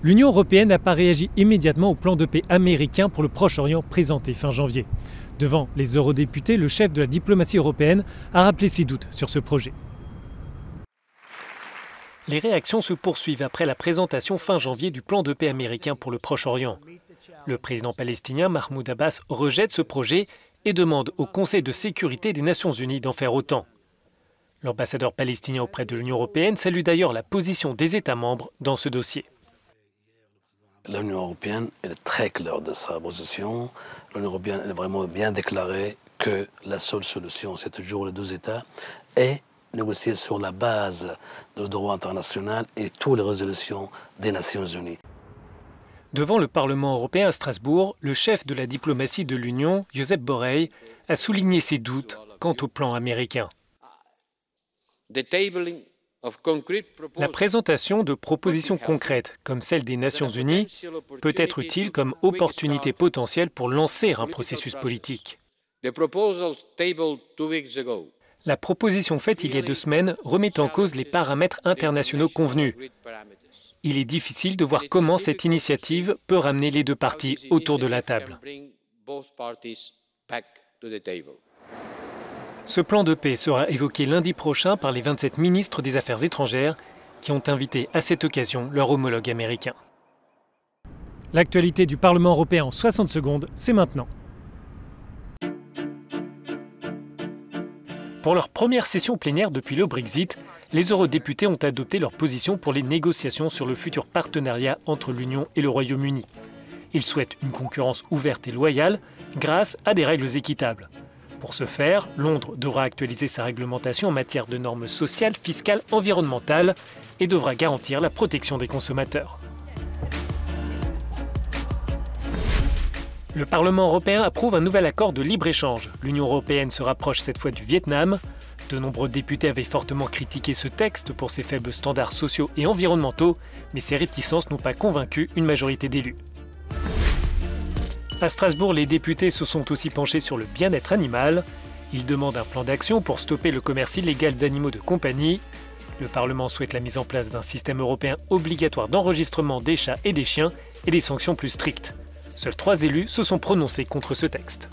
L'Union européenne n'a pas réagi immédiatement au plan de paix américain pour le Proche-Orient présenté fin janvier. Devant les eurodéputés, le chef de la diplomatie européenne a rappelé ses doutes sur ce projet. Les réactions se poursuivent après la présentation fin janvier du plan de paix américain pour le Proche-Orient. Le président palestinien Mahmoud Abbas rejette ce projet et demande au Conseil de sécurité des Nations unies d'en faire autant. L'ambassadeur palestinien auprès de l'Union européenne salue d'ailleurs la position des États membres dans ce dossier. L'Union européenne est très claire de sa position. L'Union européenne a vraiment bien déclaré que la seule solution, c'est toujours les deux États, et négocier sur la base du droit international et toutes les résolutions des Nations unies. Devant le Parlement européen à Strasbourg, le chef de la diplomatie de l'Union, Josep Borrell, a souligné ses doutes quant au plan américain. La présentation de propositions concrètes, comme celle des Nations unies, peut être utile comme opportunité potentielle pour lancer un processus politique. La proposition faite il y a 2 semaines remet en cause les paramètres internationaux convenus. Il est difficile de voir comment cette initiative peut ramener les deux parties autour de la table. Ce plan de paix sera évoqué lundi prochain par les 27 ministres des Affaires étrangères qui ont invité à cette occasion leur homologue américain. L'actualité du Parlement européen en 60 secondes, c'est maintenant. Pour leur première session plénière depuis le Brexit, les eurodéputés ont adopté leur position pour les négociations sur le futur partenariat entre l'Union et le Royaume-Uni. Ils souhaitent une concurrence ouverte et loyale grâce à des règles équitables. Pour ce faire, Londres devra actualiser sa réglementation en matière de normes sociales, fiscales, environnementales et devra garantir la protection des consommateurs. Le Parlement européen approuve un nouvel accord de libre-échange. L'Union européenne se rapproche cette fois du Vietnam. De nombreux députés avaient fortement critiqué ce texte pour ses faibles standards sociaux et environnementaux, mais ces réticences n'ont pas convaincu une majorité d'élus. À Strasbourg, les députés se sont aussi penchés sur le bien-être animal. Ils demandent un plan d'action pour stopper le commerce illégal d'animaux de compagnie. Le Parlement souhaite la mise en place d'un système européen obligatoire d'enregistrement des chats et des chiens et des sanctions plus strictes. Seuls 3 élus se sont prononcés contre ce texte.